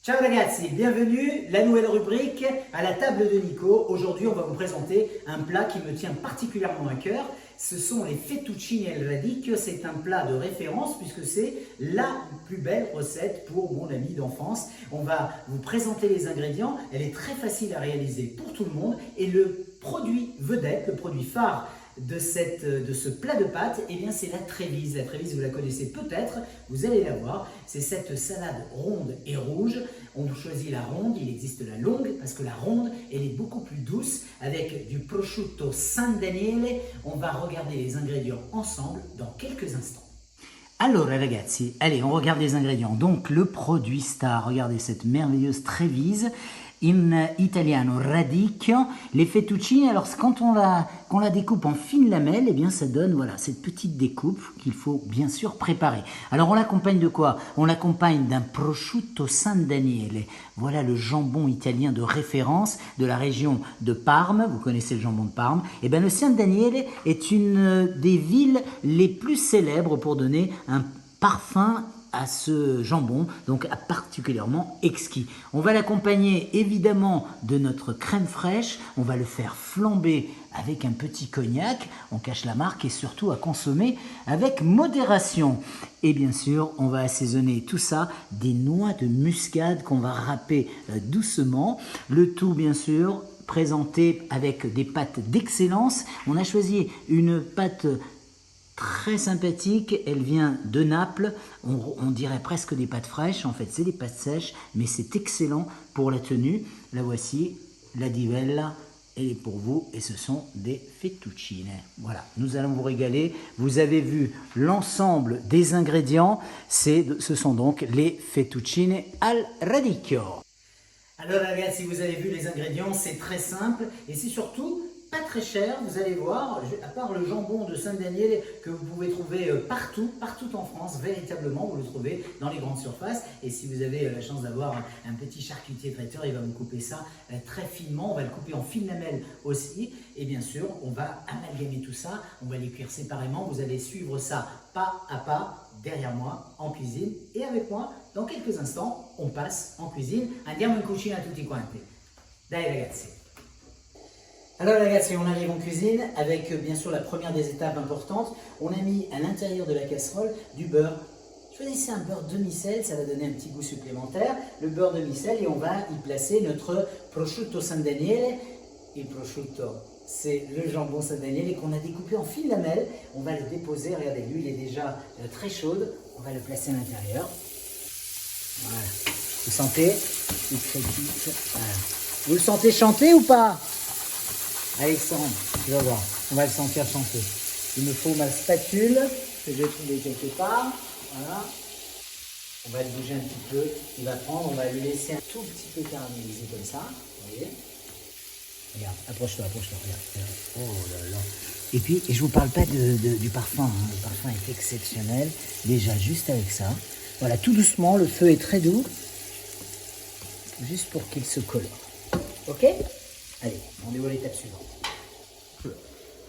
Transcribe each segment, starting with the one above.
Ciao ragazzi, bienvenue, la nouvelle rubrique à la table de Nico. Aujourd'hui, on va vous présenter un plat qui me tient particulièrement à cœur. Ce sont les fettuccine al radicchio. C'est un plat de référence puisque c'est la plus belle recette pour mon ami d'enfance. On va vous présenter les ingrédients. Elle est très facile à réaliser pour tout le monde et le produit vedette, le produit phare de ce plat de pâtes, eh bien c'est la Trévise. La Trévise, vous la connaissez peut-être, vous allez la voir. C'est cette salade ronde et rouge. On choisit la ronde, il existe la longue, parce que la ronde, elle est beaucoup plus douce, avec du prosciutto San Daniele. On va regarder les ingrédients ensemble dans quelques instants. Allora ragazzi, allez, on regarde les ingrédients. Donc le produit star, regardez cette merveilleuse Trévise. In italiano radicchio, les fettuccine, alors quand on la découpe en fines lamelles, eh bien ça donne voilà, cette petite découpe qu'il faut bien sûr préparer. Alors on l'accompagne de quoi? On l'accompagne d'un prosciutto San Daniele. Voilà le jambon italien de référence de la région de Parme. Vous connaissez le jambon de Parme. Et bien le San Daniele est une des villes les plus célèbres pour donner un parfum à ce jambon, donc particulièrement exquis. On va l'accompagner évidemment de notre crème fraîche, on va le faire flamber avec un petit cognac, on cache la marque, et surtout à consommer avec modération. Et bien sûr, on va assaisonner tout ça des noix de muscade qu'on va râper doucement, le tout bien sûr présenté avec des pâtes d'excellence. On a choisi une pâte très sympathique, elle vient de Naples, on dirait presque des pâtes fraîches, en fait c'est des pâtes sèches, mais c'est excellent pour la tenue. La voici, la divella, elle est pour vous et ce sont des fettuccine. Voilà, nous allons vous régaler. Vous avez vu l'ensemble des ingrédients, ce sont donc les fettuccine al radicchio. Alors ragazzi, vous avez vu les ingrédients, c'est très simple et c'est surtout pas très cher, vous allez voir, à part le jambon de San Daniele que vous pouvez trouver partout en France, véritablement, vous le trouvez dans les grandes surfaces. Et si vous avez la chance d'avoir un petit charcutier traiteur, il va vous couper ça très finement, on va le couper en fines lamelles aussi. Et bien sûr, on va amalgamer tout ça, on va les cuire séparément, vous allez suivre ça pas à pas derrière moi en cuisine. Et avec moi, dans quelques instants, on passe en cuisine. Andiamo in cucina tutti quanti. Dai ragazzi. Alors ragazzi, on arrive en cuisine avec bien sûr la première des étapes importantes. On a mis à l'intérieur de la casserole du beurre. Choisissez un beurre demi-sel, ça va donner un petit goût supplémentaire. Le beurre demi-sel et on va y placer notre prosciutto San Daniele. Il prosciutto, c'est le jambon San Daniele qu'on a découpé en fines lamelles. On va le déposer, regardez, l'huile est déjà très chaude. On va le placer à l'intérieur. Voilà. Vous sentez? Il crépite. Voilà. Vous le sentez chanter ou pas? Alexandre, tu vas voir, on va le sentir chanter. Il me faut ma spatule que j'ai trouvée quelque part. Voilà. On va le bouger un petit peu. Il va prendre, on va le laisser un tout petit peu caraméliser comme ça. Vous voyez? Regarde, approche-toi, regarde. Oh là là. Et puis, je ne vous parle pas du parfum. Hein. Le parfum est exceptionnel. Déjà, juste avec ça. Voilà, tout doucement, le feu est très doux. Juste pour qu'il se colore. Ok? Allez, rendez-vous à l'étape suivante.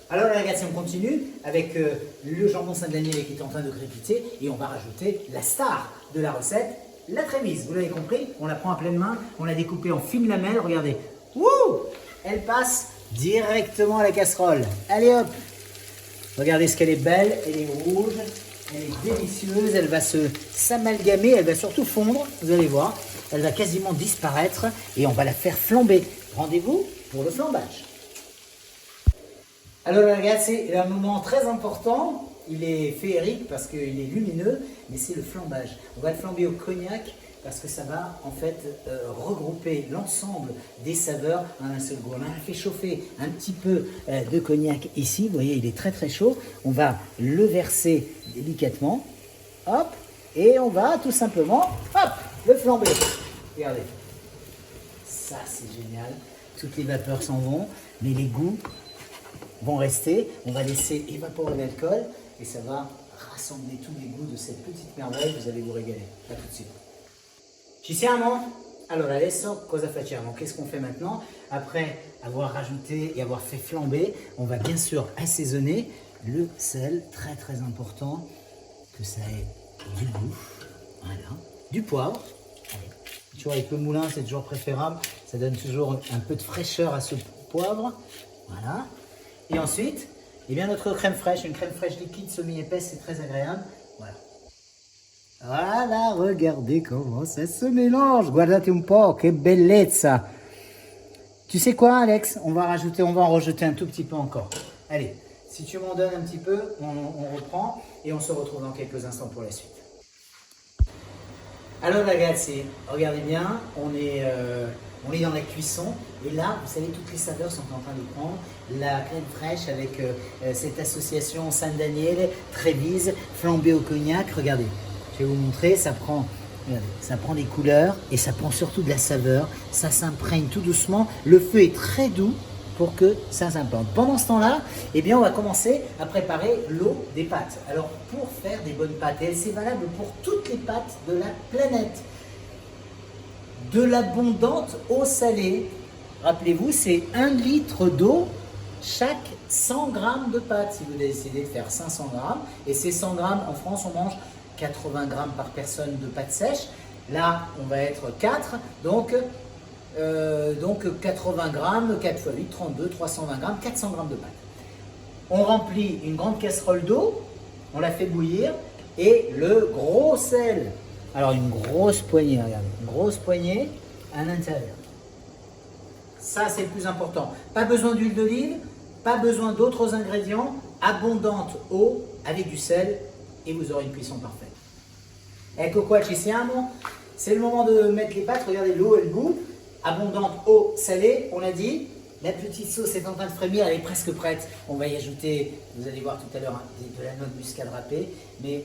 Alors les ragazzi, on continue avec le jambon San Daniele qui est en train de crépiter et on va rajouter la star de la recette, la Trévise. Vous l'avez compris, on la prend à pleine main, on l'a découpée en fines lamelles, regardez. Wouh! Elle passe directement à la casserole. Allez hop! Regardez ce qu'elle est belle, elle est rouge, elle est délicieuse, elle va s'amalgamer, elle va surtout fondre, vous allez voir. Elle va quasiment disparaître et on va la faire flamber. Rendez-vous pour le flambage. Alors ragazzi, c'est un moment très important, il est féerique parce qu'il est lumineux, mais c'est le flambage. On va le flamber au cognac parce que ça va en fait regrouper l'ensemble des saveurs en un seul goût. On a fait chauffer un petit peu de cognac ici, vous voyez il est très chaud. On va le verser délicatement, hop, et on va tout simplement, hop, le flamber. Regardez, ça c'est génial, toutes les vapeurs s'en vont, mais les goûts vont rester. On va laisser évaporer l'alcool et ça va rassembler tous les goûts de cette petite merveille. Vous allez vous régaler. À tout de suite. Ci siamo? Allora adesso cosa facciamo? Qu'est-ce qu'on fait maintenant? Après avoir rajouté et avoir fait flamber, on va bien sûr assaisonner le sel, très important, que ça ait du goût, voilà, du poivre, toujours avec le moulin, c'est toujours préférable. Ça donne toujours un peu de fraîcheur à ce poivre. Voilà. Et ensuite, eh bien, notre crème fraîche, une crème fraîche liquide semi-épaisse, c'est très agréable. Voilà. Voilà, regardez comment ça se mélange. Guardate un po', che bellezza. Tu sais quoi, Alex? On va en rajouter un tout petit peu encore. Allez, si tu m'en donnes un petit peu, on reprend et on se retrouve dans quelques instants pour la suite. Alors ragazzi, regardez bien, on est dans la cuisson et là, vous savez, toutes les saveurs sont en train de prendre. La crème fraîche avec cette association San Daniele, Trévise, flambée au cognac. Regardez, je vais vous montrer, regardez, ça prend des couleurs et ça prend surtout de la saveur. Ça s'imprègne tout doucement. Le feu est très doux pour que ça s'implante. Pendant ce temps-là, eh bien, on va commencer à préparer l'eau des pâtes. Alors, pour faire des bonnes pâtes, et c'est valable pour toutes les pâtes de la planète, de l'abondante eau salée, rappelez-vous, c'est 1 litre d'eau chaque 100 grammes de pâtes. Si vous décidez de faire 500 grammes, et ces 100 grammes, en France, on mange 80 grammes par personne de pâtes sèches. Là, on va être 4, donc 80 grammes, 4 x 8, 32, 320 grammes, 400 grammes de pâte. On remplit une grande casserole d'eau, on la fait bouillir et le gros sel. Alors une grosse poignée, regardez, une grosse poignée à l'intérieur. Ça, c'est le plus important. Pas besoin d'huile d'olive, pas besoin d'autres ingrédients, abondante eau avec du sel et vous aurez une cuisson parfaite. Ecco qua ci siamo. C'est le moment de mettre les pâtes. Regardez, l'eau elle bout. Abondante eau salée, on l'a dit. La petite sauce est en train de frémir, elle est presque prête. On va y ajouter, vous allez voir tout à l'heure, de la noix de muscade râpée. Mais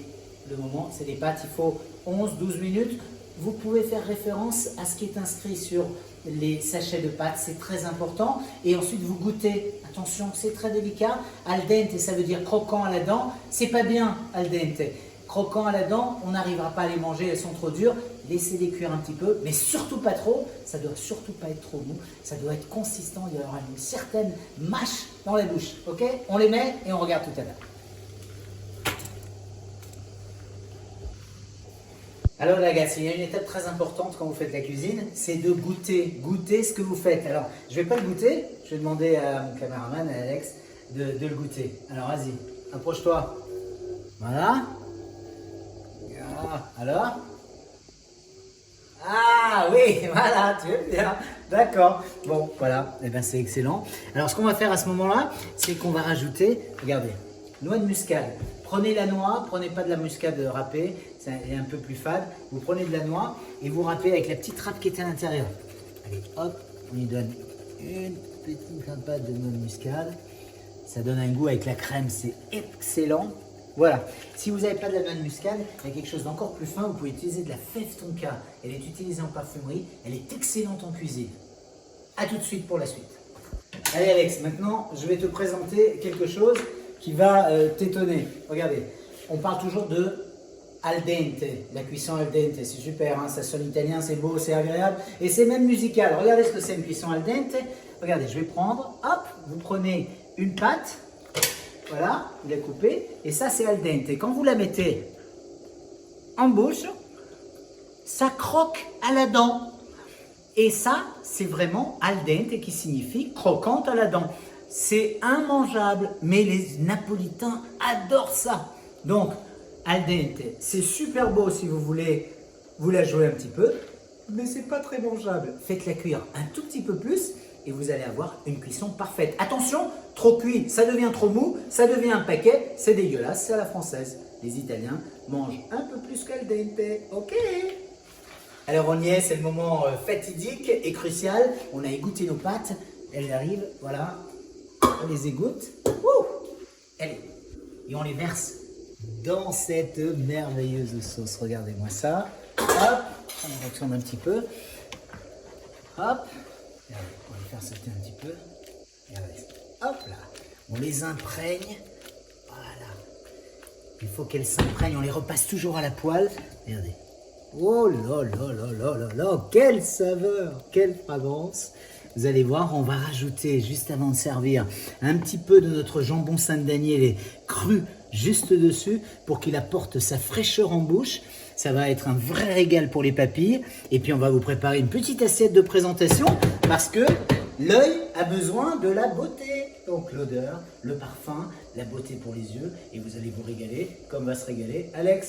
le moment, c'est les pâtes. Il faut 11-12 minutes. Vous pouvez faire référence à ce qui est inscrit sur les sachets de pâtes, c'est très important. Et ensuite, vous goûtez. Attention, c'est très délicat. Al dente, ça veut dire croquant à la dent. C'est pas bien, al dente. Croquant à la dent, on n'arrivera pas à les manger, elles sont trop dures. Laissez-les cuire un petit peu, mais surtout pas trop. Ça doit surtout pas être trop mou. Ça doit être consistant. Il y aura une certaine mâche dans la bouche. Ok? On les met et on regarde tout à l'heure. Alors les gars, il y a une étape très importante quand vous faites la cuisine, c'est de goûter ce que vous faites. Alors, je ne vais pas le goûter, je vais demander à mon caméraman, à Alex, de le goûter. Alors, vas-y, approche-toi. Voilà. Alors. Ah oui, voilà, tu veux bien. D'accord. Bon, voilà, eh ben, c'est excellent. Alors, ce qu'on va faire à ce moment-là, c'est qu'on va rajouter, regardez, noix de muscade. Prenez la noix, prenez pas de la muscade râpée, c'est un peu plus fade. Vous prenez de la noix et vous râpez avec la petite râpe qui est à l'intérieur. Allez, hop, on y donne une petite râpade de noix de muscade. Ça donne un goût avec la crème, c'est excellent. Voilà. Si vous n'avez pas de la noix de muscade, il y a quelque chose d'encore plus fin. Vous pouvez utiliser de la fève tonka. Elle est utilisée en parfumerie. Elle est excellente en cuisine. A tout de suite pour la suite. Allez Alex, maintenant je vais te présenter quelque chose qui va t'étonner. Regardez, on parle toujours de al dente, la cuisson al dente, c'est super, hein, ça sonne italien, c'est beau, c'est agréable et c'est même musical. Regardez ce que c'est une cuisson al dente. Regardez, je vais prendre, hop, vous prenez une pâte, voilà, il est coupé, et ça c'est al dente. Quand vous la mettez en bouche, ça croque à la dent. Et ça, c'est vraiment al dente qui signifie croquante à la dent. C'est immangeable, mais les Napolitains adorent ça. Donc, al dente, c'est super beau si vous voulez vous la jouer un petit peu, mais c'est pas très mangeable. Faites-la cuire un tout petit peu plus et vous allez avoir une cuisson parfaite. Attention, trop cuit, ça devient trop mou, ça devient un paquet, c'est dégueulasse, c'est à la française. Les Italiens mangent un peu plus qu'al dente, ok? Alors on y est, c'est le moment fatidique et crucial. On a égoutté nos pâtes, elles arrivent, voilà, on les égoutte, allez, et on les verse dans cette merveilleuse sauce. Regardez-moi ça, hop, on retourne un petit peu, hop, regardez, on va les faire sauter un petit peu, regardez, hop là, on les imprègne, voilà, il faut qu'elles s'imprègnent, on les repasse toujours à la poêle, regardez. Oh là là là là là là, quelle saveur, quelle fragrance. Vous allez voir, on va rajouter, juste avant de servir, un petit peu de notre jambon San Daniele cru juste dessus pour qu'il apporte sa fraîcheur en bouche. Ça va être un vrai régal pour les papilles. Et puis on va vous préparer une petite assiette de présentation parce que l'œil a besoin de la beauté. Donc l'odeur, le parfum, la beauté pour les yeux. Et vous allez vous régaler comme va se régaler Alex.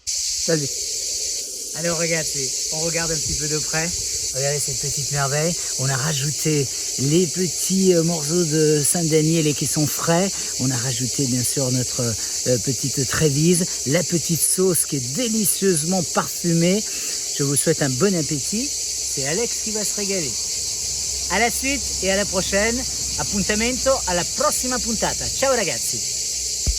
Salut. Alors ragazzi, on regarde un petit peu de près. Regardez cette petite merveille. On a rajouté les petits morceaux de Saint-Daniel qui sont frais. On a rajouté bien sûr notre petite trévise, la petite sauce qui est délicieusement parfumée. Je vous souhaite un bon appétit. C'est Alex qui va se régaler. À la suite et à la prochaine. Appuntamento alla prossima puntata. Ciao ragazzi.